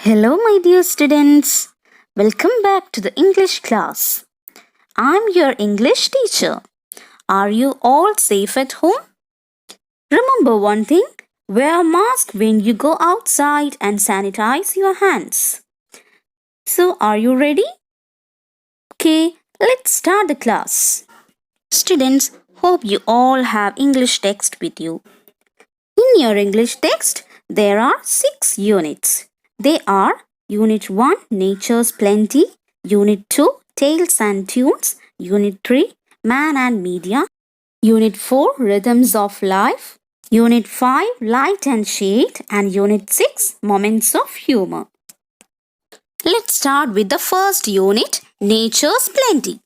Hello, my dear students. Welcome back to the English class. I'm your English teacher. Are you all safe at home? Remember one thing, wear a mask when you go outside and sanitize your hands. So, are you ready? Okay, let's start the class. Students, hope you all have English text with you. In your English text, there are 6 units. They are Unit 1 Nature's Plenty, Unit 2 Tales and Tunes, Unit 3 Man and Media, Unit 4 Rhythms of Life, Unit 5 Light and Shade, and Unit 6 Moments of Humor. Let's start with the first unit, Nature's Plenty.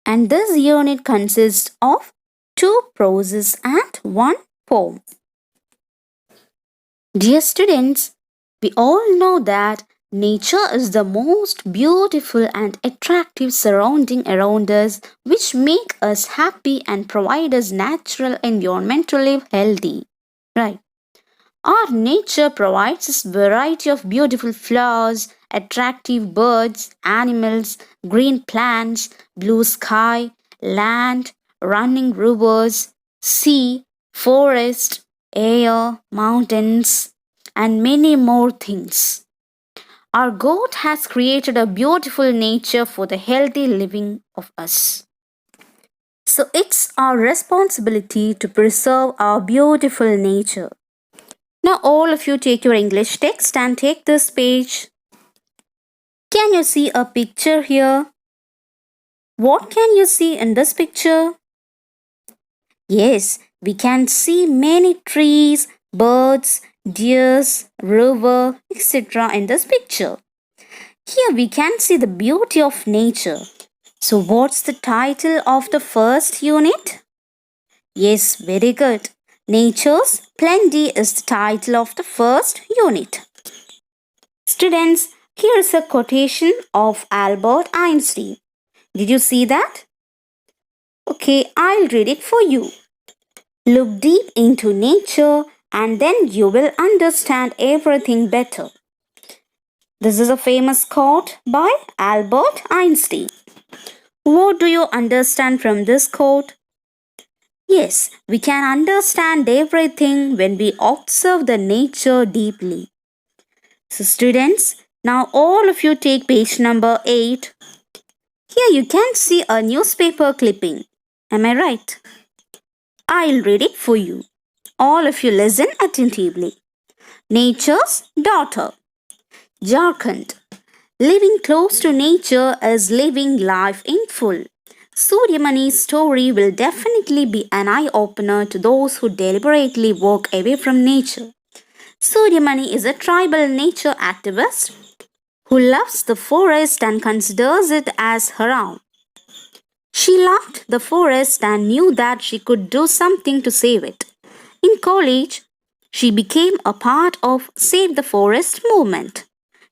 And this unit consists of 2 proses and 1 poem. Dear students, we all know that nature is the most beautiful and attractive surrounding around us, which make us happy and provide us natural environment to live healthy. Right. Our nature provides us variety of beautiful flowers, attractive birds, animals, green plants, blue sky, land, running rivers, sea, forest, air, mountains, and many more things. Our God has created a beautiful nature for the healthy living of us. So it's our responsibility to preserve our beautiful nature. Now all of you take your English text and take this page. Can you see a picture here? What can you see in this picture? Yes, we can see many trees, birds, deers, river, etc. in this picture. Here we can see the beauty of nature. So what's the title of the first unit? Yes, very good. Nature's Plenty is the title of the first unit. Students, here is a quotation of Albert Einstein. Did you see that? Okay, I'll read it for you. Look deep into nature and then you will understand everything better. This is a famous quote by Albert Einstein. What do you understand from this quote? Yes, we can understand everything when we observe the nature deeply. So students, now all of you take page number 8. Here you can see a newspaper clipping. Am I right? I'll read it for you. All of you listen attentively. Nature's daughter. Jharkhand. Living close to nature is living life in full. Suryamani's story will definitely be an eye-opener to those who deliberately walk away from nature. Suryamani is a tribal nature activist who loves the forest and considers it as her own. She loved the forest and knew that she could do something to save it. In college, she became a part of Save the Forest movement.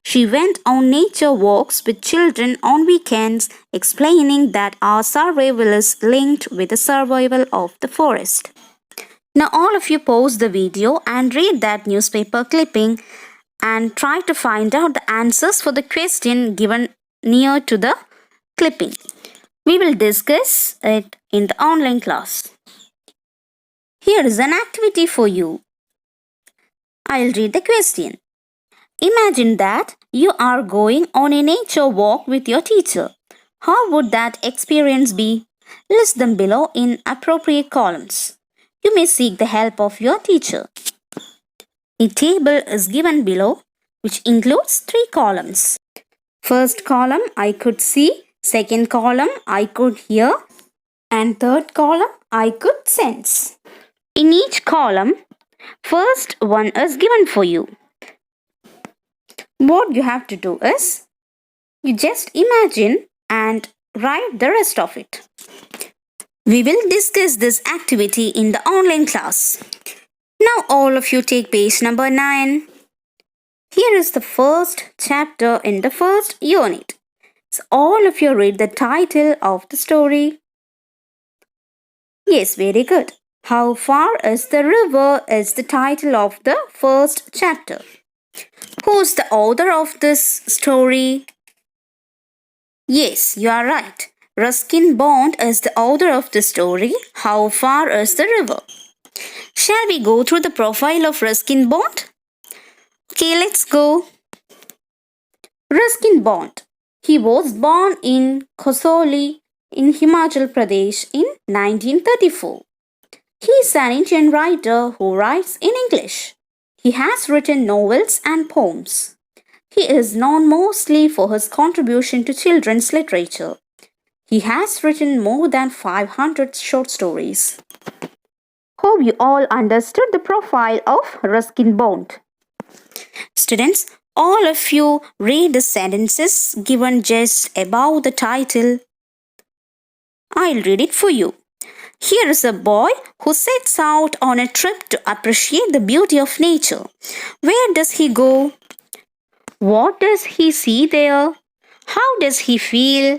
She went on nature walks with children on weekends, explaining that our survival is linked with the survival of the forest. Now, all of you pause the video and read that newspaper clipping and try to find out the answers for the question given near to the clipping. We will discuss it in the online class. Here is an activity for you. I'll read the question. Imagine that you are going on a nature walk with your teacher. How would that experience be? List them below in appropriate columns. You may seek the help of your teacher. A table is given below which includes 3 columns. First column I could see, second column I could hear, and third column I could sense. In each column, first one is given for you. What you have to do is, you just imagine and write the rest of it. We will discuss this activity in the online class. Now all of you take page number 9. Here is the first chapter in the first unit. So all of you read the title of the story. Yes, very good. How far is the river is the title of the first chapter. Who's the author of this story? Yes, you are right. Ruskin Bond is the author of the story. How far is the river? Shall we go through the profile of Ruskin Bond? Okay, let's go. Ruskin Bond. He was born in Kosoli in Himachal Pradesh in 1934. He is an Indian writer who writes in English. He has written novels and poems. He is known mostly for his contribution to children's literature. He has written more than 500 short stories. Hope you all understood the profile of Ruskin Bond. Students, all of you read the sentences given just above the title. I'll read it for you. Here is a boy who sets out on a trip to appreciate the beauty of nature. Where does he go? What does he see there? How does he feel?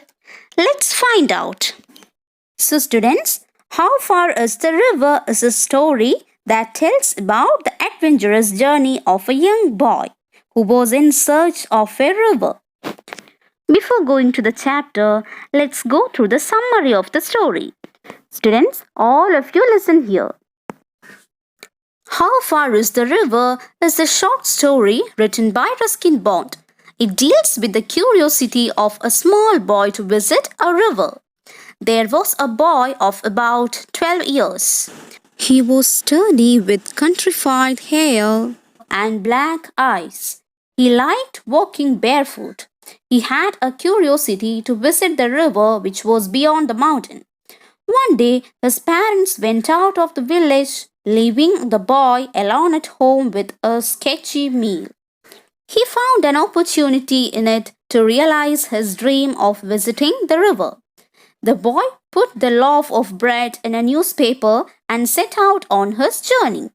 Let's find out. So, students, How Far is the River is a story that tells about the adventurous journey of a young boy who was in search of a river. Before going to the chapter, let's go through the summary of the story. Students, all of you listen here. How Far is the River is a short story written by Ruskin Bond. It deals with the curiosity of a small boy to visit a river. There was a boy of about 12 years. He was sturdy with countrified hair and black eyes. He liked walking barefoot. He had a curiosity to visit the river which was beyond the mountain. One day, his parents went out of the village, leaving the boy alone at home with a sketchy meal. He found an opportunity in it to realize his dream of visiting the river. The boy put the loaf of bread in a newspaper and set out on his journey.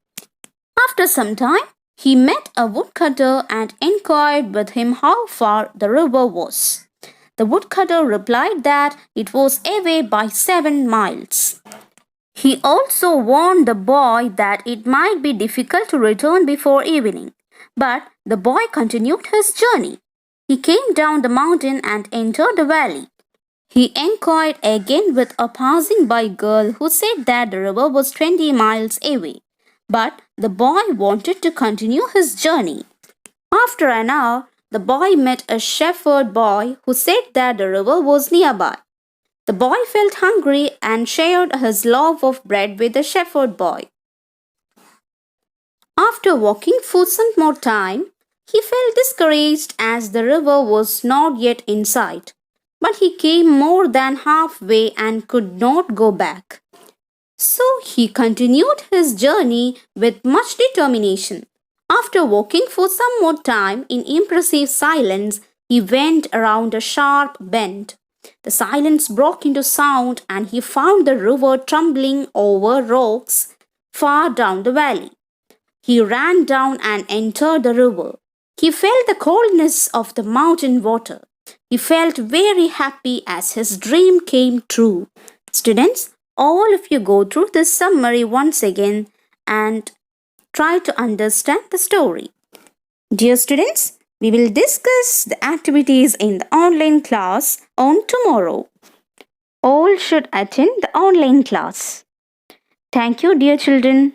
After some time, he met a woodcutter and inquired with him how far the river was. The woodcutter replied that it was away by 7 miles. He also warned the boy that it might be difficult to return before evening, but the boy continued his journey. He came down the mountain and entered the valley. He inquired again with a passing by girl who said that the river was 20 miles away, but the boy wanted to continue his journey. After an hour, the boy met a shepherd boy who said that the river was nearby. The boy felt hungry and shared his loaf of bread with the shepherd boy. After walking for some more time, he felt discouraged as the river was not yet in sight. But he came more than halfway and could not go back. So he continued his journey with much determination. After walking for some more time in impressive silence, he went around a sharp bend. The silence broke into sound and he found the river tumbling over rocks far down the valley. He ran down and entered the river. He felt the coldness of the mountain water. He felt very happy as his dream came true. Students, all of you go through this summary once again and try to understand the story. Dear students, we will discuss the activities in the online class on tomorrow. All should attend the online class. Thank you, dear children.